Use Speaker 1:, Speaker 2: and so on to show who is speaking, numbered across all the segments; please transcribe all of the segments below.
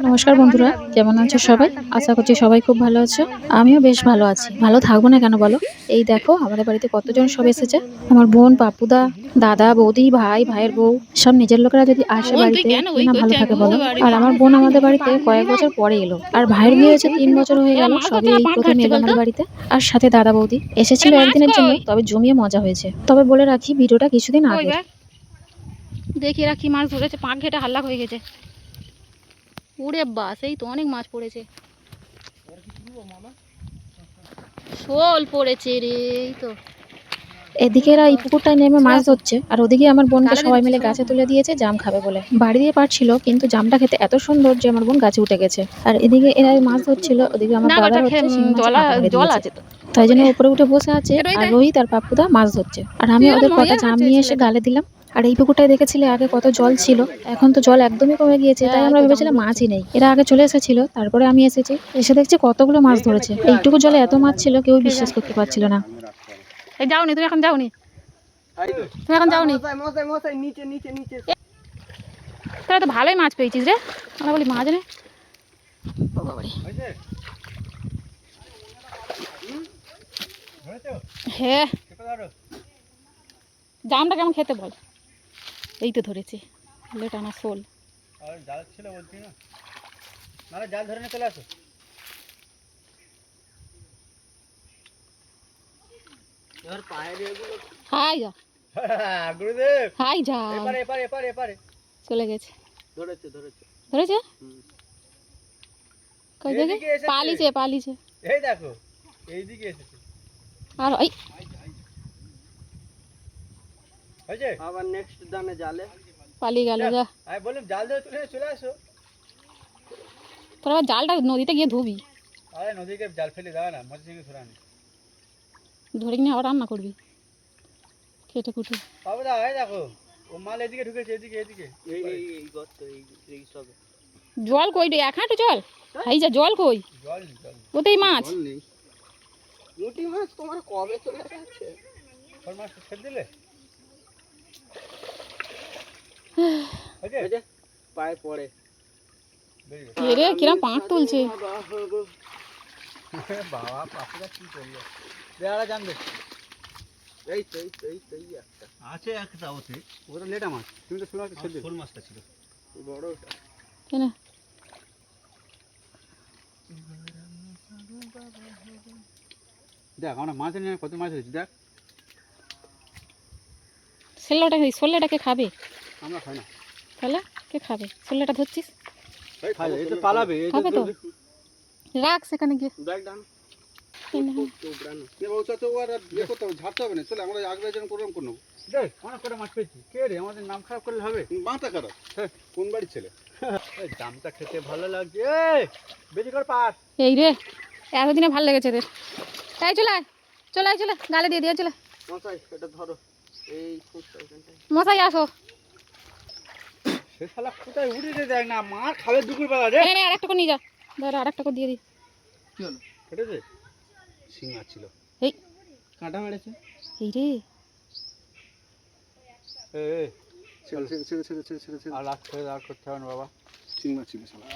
Speaker 1: নমস্কার বন্ধুরা, কেমন আছো সবাই? আশা করছি সবাই খুব ভালো আছো। আমিও বেশ ভালো আছি। ভালো থাকবো না কেন বলো? এই দেখো আমাদের বাড়িতে কতজন সব এসেছে। আমার বোন, পাপুদা, দাদা, বৌদি, ভাই, ভাইয়ের বউ, সব নিজের লোকেরা যদি আসে বাড়িতে, কে না ভালো থাকে বলো? আর আমার বোন আমাদের বাড়িতে কয়েক বছর পরে এলো, আর ভাইয়ের বিয়ে হয়েছে 3 বছর হয়ে গেল, সবে এই প্রথম এলো আমাদের বাড়িতে। আর সাথে দাদা বৌদি এসেছিল একদিনের জন্য, তবে জমিয়ে মজা হয়েছে। তবে বলে রাখি, ভিডিওটা কিছুদিন আগে।
Speaker 2: দেখি এরা কি মাছ ধরেছে, পাঁক ঘেটে হাল্লা হয়ে গেছে। উড়ে বাস, এই তো অনেক মাছ পড়েছে, শোল পড়েছে রে। এই তো
Speaker 1: এদিকে এরা এই পুকুরটায় নেমে মাছ ধরছে, আর ওদিকে আমার বোনকে সবাই মিলে গাছে তুলে দিয়েছে জাম খাবে বলে। বাড়ি দিয়ে পারছিল, কিন্তু জামটা খেতে এত সুন্দর যে আমার বোন গাছে উঠে গেছে। আর এদিকে এরা মাছ ধরছিল, ওদিকে আমার ব্রাদার হচ্ছে শিং মাছ মেরে দিয়েছে, তাই জন্য উপরে উঠে বসে আছে। আর রোহিত আর পাপ্পুদা মাছ ধরছে, আর আমি ওদের কটা জাম নিয়ে এসে গালে দিলাম। আর এই পুকুরটায় দেখেছিলে আগে কত জল ছিল, এখন তো জল একদমই কমে গিয়েছে, তাই আমরা ভেবেছিলাম মাছই নেই। এরা আগে চলে এসেছিল, তারপরে আমি এসেছি, এসে দেখছি কতগুলো মাছ ধরেছে। এইটুকু জলে এত মাছ ছিল, কেউ বিশ্বাস করতে পারছিল না।
Speaker 2: এই যাওনি তুমি, এখন যাওনি তুমি, এখন যাওনি। তাহলে তো ভালোই মাছ পেয়েছিস রে। আমরা বলি মাছ নেই। হ্যাঁ, জামটা কেমন খেতে বল। এই তো ধরেছে টানা শোল।
Speaker 3: জাল ছিল বলছি না, নাহলে জাল ধরে চলে আসো। এবার পায়ে
Speaker 2: হাই যা
Speaker 3: গুরুদেব,
Speaker 2: হাই যা,
Speaker 3: এপারে এপারে এপারে এপারে
Speaker 2: চলে গেছে।
Speaker 3: ধরেছে ধরেছে
Speaker 2: ধরেছে কই দেখে? পালিছে পালিছে,
Speaker 3: এই দেখো এইদিকে এসেছে।
Speaker 2: আর এই
Speaker 3: হয়েছে, আবার নেক্সট দানে জালে
Speaker 2: পালিয়ে গেল। যা,
Speaker 3: আমি বললাম জাল ধরে চলে আসো।
Speaker 2: তোর আবার জালটা নদীতে গিয়ে ধুবি।
Speaker 3: আরে নদীকে জাল ফেলে দাও না, মাছের সঙ্গে ধরানি
Speaker 2: ধরে কিনে আবার রান্না করবি কেটে কুটে।
Speaker 3: বাবু দা, এই দেখো ও মাল এদিকে ঢুকেছে, এদিকে এদিকে এই এই এই গর্ত এই সব।
Speaker 2: জল কই রে? এক হাঁটু জল। এই যা, জল কই?
Speaker 3: জল নেই, জল
Speaker 2: ওতেই মাছ
Speaker 3: নেই। মোটি মাছ তোমার কবে চলে যাচ্ছে? ওর মাছ ছেড়ে দিলে ওকে পায়ে পড়ে।
Speaker 2: কে রে, কিরম পাঁক তুলছে।
Speaker 3: বাবা পাপুদা কি করলো? দেয়ারা জানবে। এই তো একটা আছে, একটা ওতে ওটা লেটা মাছ। তুমি তো শোল ছেড়ে দিলে, শোল মাছটা ছিল বড়টা।
Speaker 2: কেন
Speaker 3: দেখ আমরা মাছ নিয়ে কত মাছ হয়েছে দেখ।
Speaker 2: ছোল্লাটাকে খাবে?
Speaker 3: আমরা খাই না।
Speaker 2: তাহলে কে খাবে? ছোল্লাটা ধরছিস,
Speaker 3: এই তো পালাবে, এই
Speaker 2: খাবে তো রাখ সেখানে গিয়ে।
Speaker 3: দেখ ডান তো ব্রান কে বলছো তো আর ইয়ে করতে হবে, ঝাড়তে হবে না। চলে আমরা আগবে যেন প্রোগ্রাম করব। দেখ অনেক করে মাছ পেয়েছি। কে রে, আমাদের নাম খারাপ করলে হবে? মাথা খারাপ। হ্যাঁ, কোন বাড়ির ছেলে? এই জামটা খেতে ভালো লাগছে। এই বেশি করে পাস।
Speaker 2: এই রে, এতদিনে ভালো লেগেছে রে। তাই চলে চলে চলে গালে দিয়ে দিয়ে চলে।
Speaker 3: মশাই এটা ধরো, এই ফুটটা এখানটায়।
Speaker 2: মশাই আসো।
Speaker 3: সে শালা কোথায় উড়িয়ে দেয় না, মার খাবে দুপুর বেলা রে।
Speaker 2: নে আরেকটা করে নিয়ে যা, ধর আরেকটা করে দিয়ে দি।
Speaker 3: কি হলো? কেটেছে? শিং মাছ ছিল।
Speaker 2: এই
Speaker 3: কাঁটা মেরেছে।
Speaker 2: এই রে,
Speaker 3: এই ছেড়ে আর রাত করতে হবে না বাবা। শিং মাছ ছিল শালা।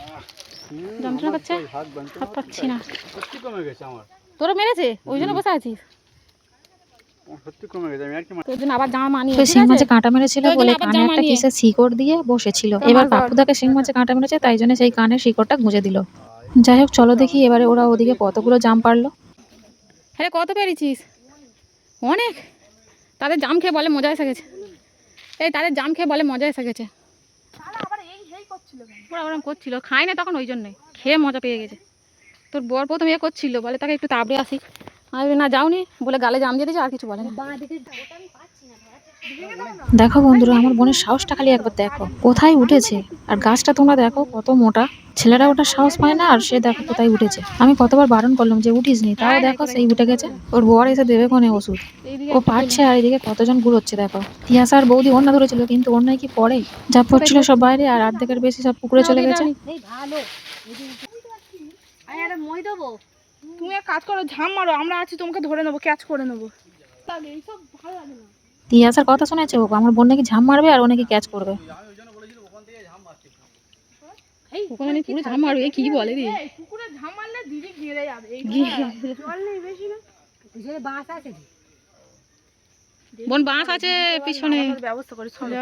Speaker 2: যন্ত্রণা করছে,
Speaker 3: হাত বাঁধতে
Speaker 2: পাচ্ছি না।
Speaker 3: সত্যি কমে গেছে আমার।
Speaker 2: তোরা মেরেছে ওই জন্য বসে আছিস?
Speaker 3: সত্যি কমে গেছে। আমি আর কি
Speaker 2: তোর জন্য আবার জামা মানিয়ে
Speaker 1: শিং মাছে কাঁটা মেরেছিল বলে কানে একটা কিসের শিকড় দিয়ে বসেছিল। এবার পাপ্পুদাকে শিং মাছে কাঁটা মেরেছে, তাই জন্য সেই কানের শিকড়টা গুঁজে দিল। যাই হোক, চলো দেখি এবারে ওরা ওদিকে কতগুলো জাম পারলো।
Speaker 2: হ্যাঁ, কত পেরেছিস? অনেক। তাদের জাম খেয়ে বলে মজা এসে গেছে। এই তাদের জাম খেয়ে বলে মজা এসে গেছে। ওরা ওরম করছিল, খায় না তখন, ওই জন্যই খেয়ে মজা পেয়ে গেছে। তোর বর প্রথম করছিল, বলে তাকে একটু তাবড়ে আসি। আমি না যাওনি বলে গালে জাম দিয়ে দিয়েছে, আর কিছু বলে না।
Speaker 1: দেখো বন্ধুরা, আমার বোনের সাহসটা খালি একবার দেখো, কোথায় উঠেছে। আর গাছটা তোমরা দেখো কত মোটা। ছেলেরা ওটার সাহস পায় না, আর সে দেখো কোথায় উঠেছে। আমি কতবার বারণ করলাম যে উঠিস নি, তাও দেখো সেই উঠে গেছে। ওর বর এসে দেবে কোনে ওষুধ, ও পারছে। আর এদিকে কতজন ঘুরোচ্ছে দেখো। তিয়াসা আর বৌদি ওড়না ধরেছিল, কিন্তু ওড়নায় কি পড়ে, যা পড়ছিল সব বাইরে, আর অর্ধেকের বেশি সব পুকুরে চলে গেছে।
Speaker 4: তুমি এক কাজ করো, ঝাম মারো, আমরা আছি, তোমাকে ধরে নেবো, ক্যাচ করে নেবো।
Speaker 1: তিয়াসার কথা শুনেছে ও, আমার বোন নাকি ঝাম মারবে আর ও নাকি ক্যাচ করবে।
Speaker 2: ওখানে আমি পুরো ঝাম মারবে কি বলে রে
Speaker 4: এই পুকুরে ঝাম মারলে দিদি গেড়ে যাবে এই জল নেই বেশি না
Speaker 2: বোন বাঁশ আছে পিছনে
Speaker 4: আমাদের ব্যবস্থা করে চলো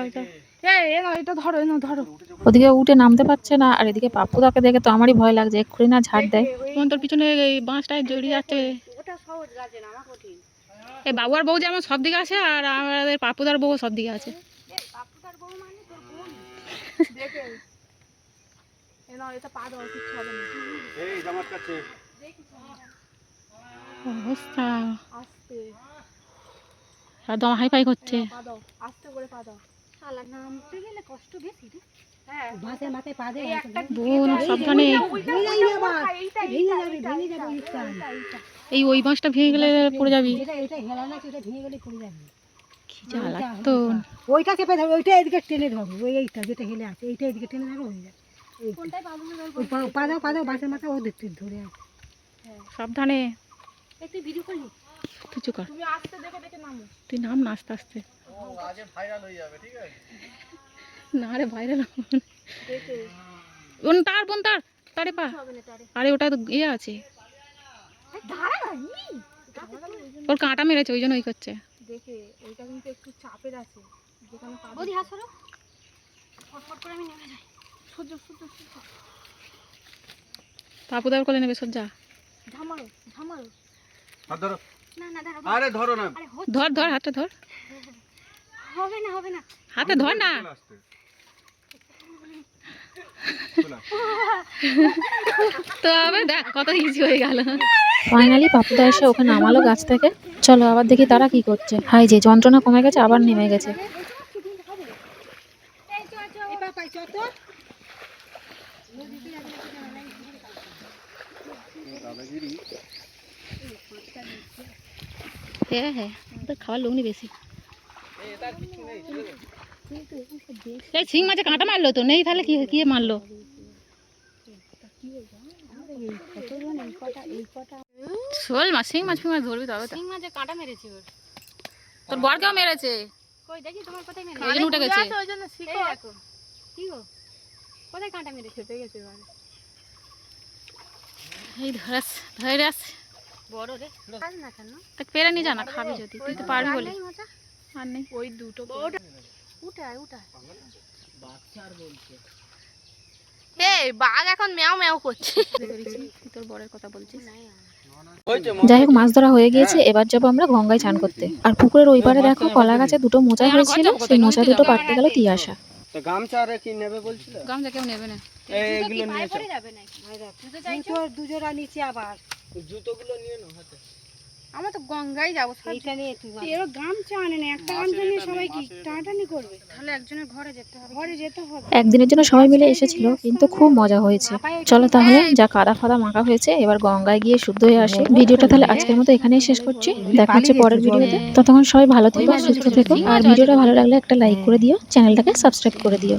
Speaker 4: এই না এটা ধরো এই না ধরো
Speaker 1: ওদিকে উঠে নামতে পারছে না, আর এদিকে পাপ্পুদাকে দেখে তো আমারই ভয় লাগছে, এক্ষুনি না ঝাড় দেয়।
Speaker 2: বোন তোর পিছনে এই বাঁশটায় জড়িয়ে যাচ্ছে। এই বাবু আর বউ যেমন সব দিকে আছে, আর আমাদের পাপুদার বউ সব দিকে আছে।
Speaker 4: দেখে এই না এটা পা দাও কিছু হবে না
Speaker 3: এই জামার কাছে
Speaker 2: অবস্থা
Speaker 4: আস্তে
Speaker 2: একদম হাই ফাই করছে।
Speaker 4: পা দাও আস্তে করে পা দাও শালা নামতে গেলে কষ্ট বেশি রে হ্যাঁ
Speaker 5: মাথায় মাথায় পা দে
Speaker 4: একটা
Speaker 2: বোন সাবধানে, এই ওই বাঁশটা ভেঙে গেলে পড়ে যাবি।
Speaker 5: এটা হেলা না সেটা ভেঙে গেলে পড়ে যাবে।
Speaker 2: কি জ্বালাতো।
Speaker 5: ওইটা চেপে ধরবে, ওইটা এদিকে টেনে ধরবে, এইটা যেটা হেলে আছে এইটা এদিকে টেনে ধরবে হয়ে যাবে। ওই পা দাও বাসের মাথা ও দেখতে ধরে আছে।
Speaker 2: সাবধানে,
Speaker 4: একটু ভিডিও করি
Speaker 2: কিছু কর,
Speaker 4: তুমি আস্তে দেখে দেখে নামো
Speaker 2: তুই নাম না আস্তে আস্তে।
Speaker 3: আজে ভাইরাল হয়ে যাবে, ঠিক আছে?
Speaker 2: না রে ভাইরাল
Speaker 4: দেখে
Speaker 2: বোন তার তারে পা,
Speaker 4: হবে না তারে
Speaker 2: আরে ওটা তো ইয়ে আছে,
Speaker 4: দাঁড়া না
Speaker 2: ওর কাঁটা মেরেছে ওই জন্য ওই করছে।
Speaker 4: দেখে ওইটা কিন্তু একটু চাপের আছে যেখানে পা
Speaker 5: বৌদি হাত সরো।
Speaker 4: ফটফট করে আমি নেমে যাই সহ্য সহ্য সহ্য
Speaker 2: পাপুদার কোলে নেবে সজ্জা।
Speaker 4: ঝামারো ঝামারো
Speaker 3: হাত ধরো।
Speaker 4: না না দাঁড়াও
Speaker 3: আরে ধরো না,
Speaker 4: আরে
Speaker 2: ধর হাতটা ধর,
Speaker 4: হবে না
Speaker 2: হাতে ধর না।
Speaker 3: চলে আসতে। চলে আসতে।
Speaker 2: তো আবার দেখ কত ইজি হয়ে গেল।
Speaker 1: ফাইনালি পাপ্পুদা এসে ওকে নামালো গাছ থেকে। চলো আবার দেখি তারা কি করছে। হাই যে যন্ত্রণা কমে গেছে, আবার নেমে গেছে।
Speaker 5: এই পা পাই চত
Speaker 3: দাদাগিরি
Speaker 2: হ্যাঁ ওদের খাবার লোক বেশি। এই শিং মাছে কাঁটা মারলো তো নেই, তাহলে কি মারলো? শোল মাছ, শিং মাছ ধরবি তবে তো।
Speaker 4: শিং মাছে কাঁটা মেরেছে ওর
Speaker 2: তোর বরকেও মেরেছে,
Speaker 4: কই দেখি তোমার কোথায়
Speaker 2: এই
Speaker 4: মেরেছে
Speaker 2: জন্য উঠে গেছে।
Speaker 4: ওই জন্য শিখো দেখো কি গো কোথায় কাঁটা মেরেছে পেয়ে গেছে এবারে
Speaker 2: এই ধরে আস,
Speaker 4: বড় রে কাজ না কেন
Speaker 2: তাকে পেরে নিয়ে জানা খাবি যদি, তুই তো পারবি বলে। আর নেই
Speaker 4: ওই দুটো উঠে আয় এই বাঘ এখন ম্যাও ম্যাও করছে
Speaker 2: তুই তোর বরের কথা বলছিস।
Speaker 1: যাই হোক, মাছ ধরা হয়ে গিয়েছে, এবার যাবো আমরা গঙ্গায় চান করতে। আর পুকুরের ওই পারে দেখো কলা গাছে দুটো মোচা হয়েছিল, সেই মোচা দুটো পাড়তে গেল তিয়াশা।
Speaker 6: তো গামছা আর কি নেবে বলছিল?
Speaker 2: গামছা কেউ নেবে না।
Speaker 6: এইগুলো নিয়ে চল।
Speaker 4: যাবে নাকি
Speaker 5: দুজোড়া নিচে আবার
Speaker 6: জুতোগুলো নিয়ে নাও হাতে।
Speaker 4: আমরা তো গঙ্গায় যাবো
Speaker 5: এইটা নিয়ে তুই
Speaker 4: এবার গামছা আনে না একটা গামছা নিয়ে সবাই কি টানাটানি করবে তাহলে একজনের ঘরে যেতে হবে
Speaker 1: একদিনের জন্য সবাই মিলে এসেছিল, কিন্তু খুব মজা হয়েছে। চলো তাহলে, যা কাদা ফাদা মাখা হয়েছে, এবার গঙ্গায় গিয়ে শুদ্ধ হয়ে আসে। ভিডিওটা তাহলে আজকের মতো এখানেই শেষ করছি, দেখা হচ্ছে পরের ভিডিওতে। ততক্ষণ সবাই ভালো থেকো, সুস্থ থেকো, আর ভিডিওটা ভালো লাগলে একটা লাইক করে দিও, চ্যানেলটাকে সাবস্ক্রাইব করে দিও।